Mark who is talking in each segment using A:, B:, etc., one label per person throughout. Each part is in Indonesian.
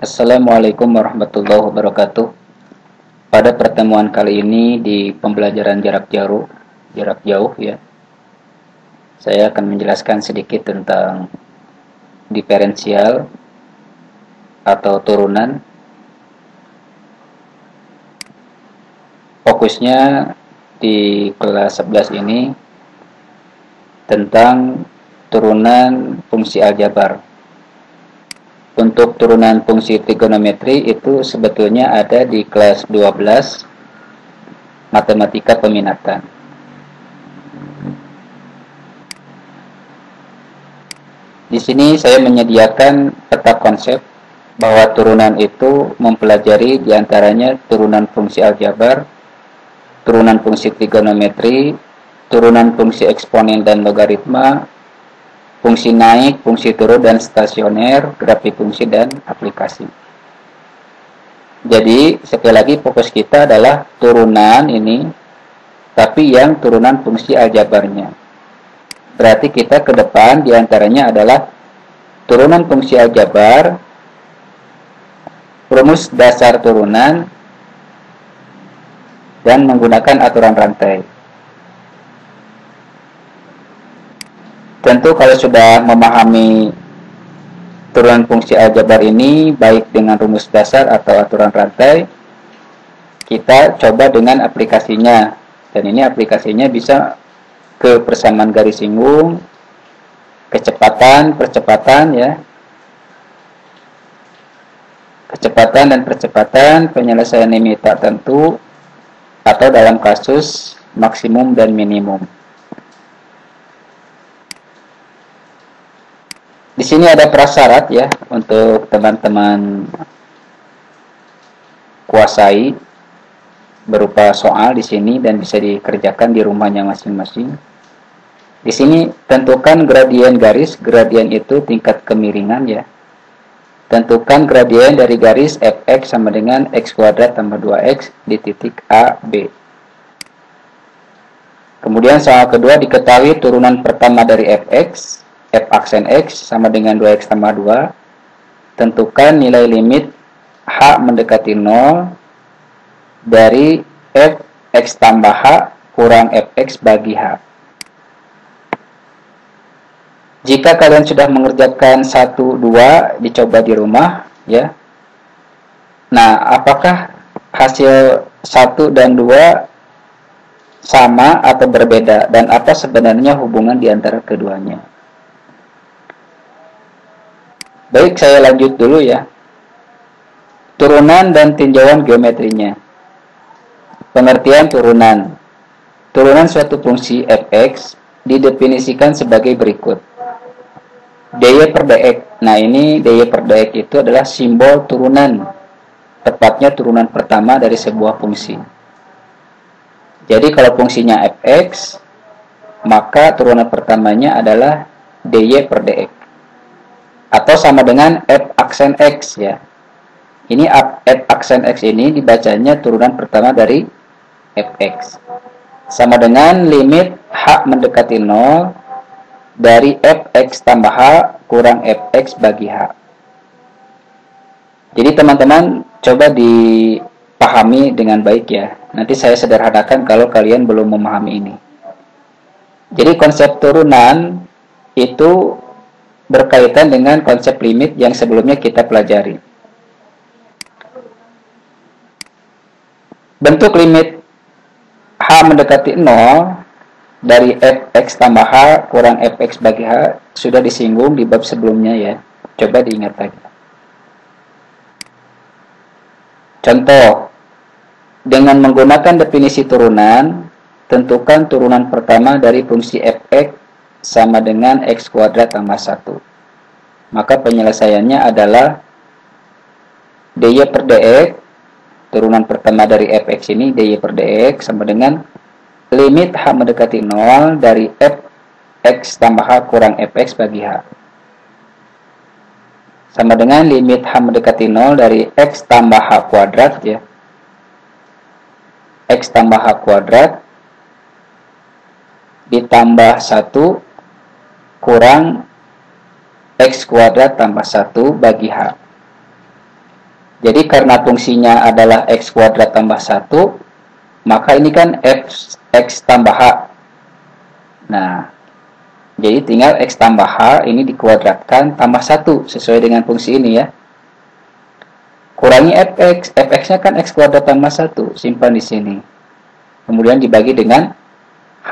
A: Assalamualaikum warahmatullahi wabarakatuh. Pada pertemuan kali ini di pembelajaran jarak jauh ya, saya akan menjelaskan sedikit tentang diferensial atau turunan. Fokusnya di kelas 11 ini tentang turunan fungsi aljabar. Untuk turunan fungsi trigonometri itu sebetulnya ada di kelas 12 matematika peminatan. Di sini saya menyediakan peta konsep bahwa turunan itu mempelajari diantaranya turunan fungsi aljabar, turunan fungsi trigonometri, turunan fungsi eksponen dan logaritma, fungsi naik, fungsi turun dan stasioner, grafik fungsi dan aplikasi. Jadi sekali lagi fokus kita adalah turunan ini, tapi yang turunan fungsi aljabarnya. Berarti kita ke depan diantaranya adalah turunan fungsi aljabar, rumus dasar turunan, dan menggunakan aturan rantai. Tentu kalau sudah memahami turunan fungsi aljabar ini, baik dengan rumus dasar atau aturan rantai, kita coba dengan aplikasinya. Dan ini aplikasinya bisa ke persamaan garis singgung, percepatan ya, kecepatan dan percepatan, penyelesaian limit tak tentu, atau dalam kasus maksimum dan minimum. Di sini ada prasyarat ya untuk teman-teman kuasai berupa soal di sini dan bisa dikerjakan di rumahnya masing-masing. Di sini tentukan gradien garis, gradien itu tingkat kemiringan ya. Tentukan gradien dari garis fx sama dengan x kuadrat tambah 2x di titik A, B. Kemudian soal kedua diketahui turunan pertama dari fx, f aksen x sama dengan 2x tambah 2. Tentukan nilai limit h mendekati 0 dari f x tambah h kurang fx bagi h. Jika kalian sudah mengerjakan 1, 2, dicoba di rumah ya. Nah, apakah hasil 1 dan 2 sama atau berbeda, dan apa sebenarnya hubungan di antara keduanya? Baik, saya lanjut dulu ya. Turunan dan tinjauan geometrinya. Pengertian turunan. Turunan suatu fungsi fx didefinisikan sebagai berikut. dy per dx. Nah, ini dy per dx itu adalah simbol turunan. Tepatnya turunan pertama dari sebuah fungsi. Jadi kalau fungsinya fx, maka turunan pertamanya adalah dy per dx. Atau sama dengan f aksen x ya. Ini f aksen x ini dibacanya turunan pertama dari fx. Sama dengan limit h mendekati 0 dari fx tambah h kurang fx bagi h. Jadi teman-teman coba dipahami dengan baik ya. Nanti saya sederhanakan kalau kalian belum memahami ini. Jadi konsep turunan itu berkaitan dengan konsep limit yang sebelumnya kita pelajari. Bentuk limit h mendekati 0 dari fx tambah h kurang fx bagi h sudah disinggung di bab sebelumnya ya. Coba diingat lagi. Contoh, dengan menggunakan definisi turunan, tentukan turunan pertama dari fungsi fx sama dengan x kuadrat tambah 1. Maka penyelesaiannya adalah dy per dx, turunan pertama dari fx ini dy per dx sama dengan limit h mendekati 0 dari fx tambah h kurang fx bagi h. Sama dengan limit h mendekati 0 dari x tambah h kuadrat ya. X tambah h kuadrat ditambah 1 kurang x kuadrat tambah 1 bagi h. Jadi karena fungsinya adalah X kuadrat tambah 1, maka ini kan X tambah H. Nah, jadi tinggal X tambah H ini dikuadratkan tambah 1 sesuai dengan fungsi ini ya. Kurangi Fx, Fx-nya kan X kuadrat tambah 1, simpan di sini. Kemudian dibagi dengan H.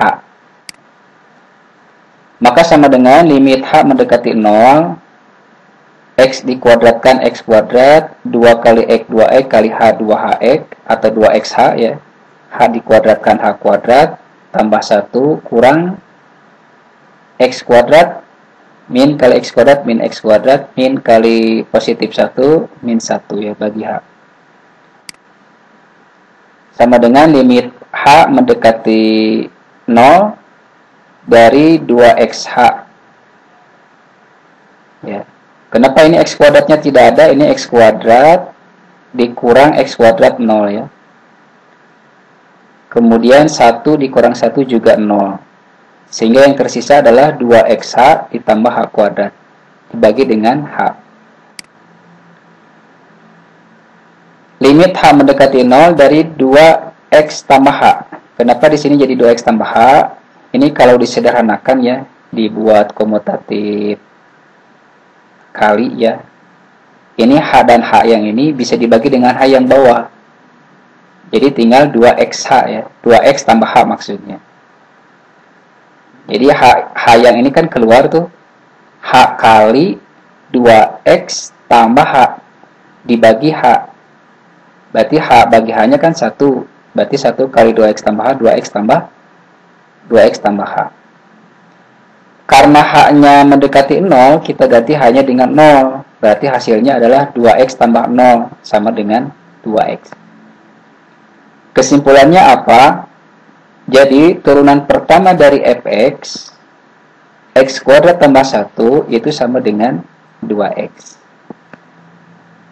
A: Maka sama dengan limit H mendekati 0, X dikuadratkan X kuadrat, 2 kali X 2X kali H 2HX, atau 2XH ya. H dikuadratkan H kuadrat, tambah 1, kurang X kuadrat, min kali X kuadrat, min X kuadrat, min kali positif 1, min 1 ya, bagi H. Sama dengan limit H mendekati 0 dari 2XH. Ya. Kenapa ini X kuadratnya tidak ada? Ini X kuadrat dikurang X kuadrat 0 ya. Kemudian 1 dikurang 1 juga 0. Sehingga yang tersisa adalah 2XH ditambah H kuadrat. Dibagi dengan H. Limit H mendekati 0 dari 2X tambah H. Kenapa di sini jadi 2X tambah H? Ini kalau disederhanakan ya, dibuat komutatif kali ya. Ini H dan H yang ini bisa dibagi dengan H yang bawah. Jadi tinggal 2XH ya, 2X tambah H maksudnya. Jadi H yang ini kan keluar tuh, H kali 2X tambah H dibagi H. Berarti H bagi H-nya kan 1. Berarti 1 kali 2X tambah H, 2X tambah H. Karena H-nya mendekati 0, kita ganti H-nya dengan 0. Berarti hasilnya adalah 2X tambah 0, sama dengan 2X. Kesimpulannya apa? Jadi, turunan pertama dari Fx, X kuadrat tambah 1, itu sama dengan 2X.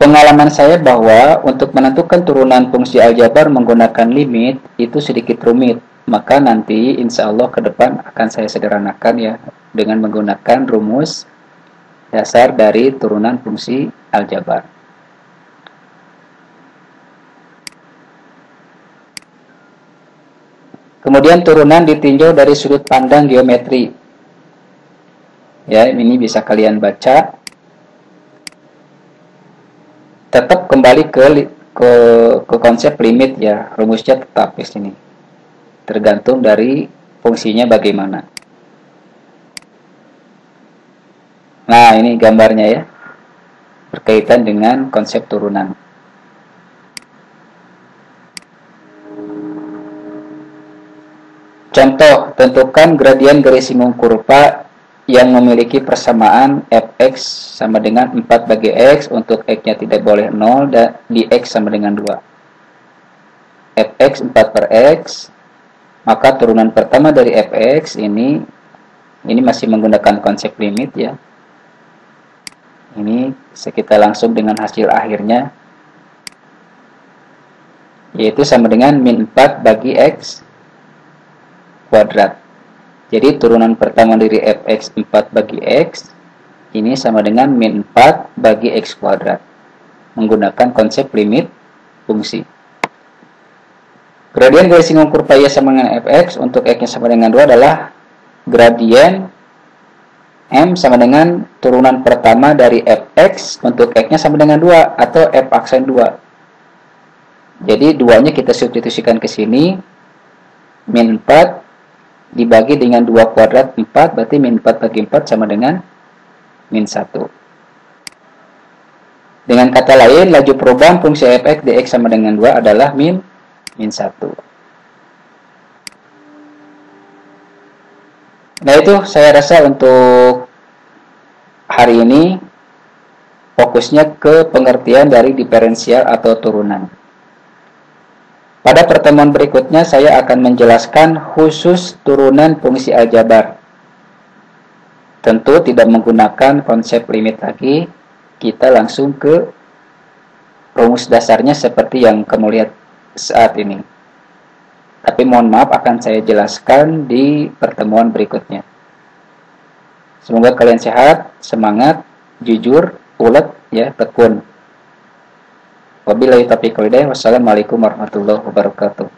A: Pengalaman saya bahwa untuk menentukan turunan fungsi aljabar menggunakan limit, itu sedikit rumit. Maka nanti insya Allah ke depan akan saya sederhanakan ya, dengan menggunakan rumus dasar dari turunan fungsi aljabar. Kemudian turunan ditinjau dari sudut pandang geometri. Ya, ini bisa kalian baca. Tetap kembali ke konsep limit ya, rumusnya tetap di sini. Tergantung dari fungsinya bagaimana. Nah, ini gambarnya ya, berkaitan dengan konsep turunan. Contoh, tentukan gradien garis singgung kurva yang memiliki persamaan fx sama dengan 4 bagi x untuk x-nya tidak boleh 0 dan di x sama dengan 2. Fx 4 per x, maka turunan pertama dari fx ini masih menggunakan konsep limit ya. Ini kita langsung dengan hasil akhirnya, yaitu sama dengan min 4 bagi x kuadrat. Jadi turunan pertama dari fx 4 bagi x ini sama dengan min 4 bagi x kuadrat, menggunakan konsep limit fungsi. Gradien garis singgung kurva Y sama dengan fx untuk x-nya sama dengan 2 adalah gradien m sama dengan turunan pertama dari fx untuk x-nya sama dengan 2 atau f aksen 2. Jadi 2-nya kita substitusikan ke sini, min 4 dibagi dengan 2 kuadrat 4, berarti min 4 bagi 4 sama dengan min 1. Dengan kata lain, laju perubahan fungsi fx dx sama dengan 2 adalah min 1. Nah, itu saya rasa untuk hari ini fokusnya ke pengertian dari diferensial atau turunan. Pada pertemuan berikutnya saya akan menjelaskan khusus turunan fungsi aljabar. Tentu tidak menggunakan konsep limit lagi, kita langsung ke rumus dasarnya seperti yang kamu lihat saat ini. Tapi mohon maaf, akan saya jelaskan di pertemuan berikutnya. Semoga kalian sehat, semangat, jujur, ulet, ya, tekun. Wabillahi taufiq wal hidayah. Wassalamualaikum warahmatullahi wabarakatuh.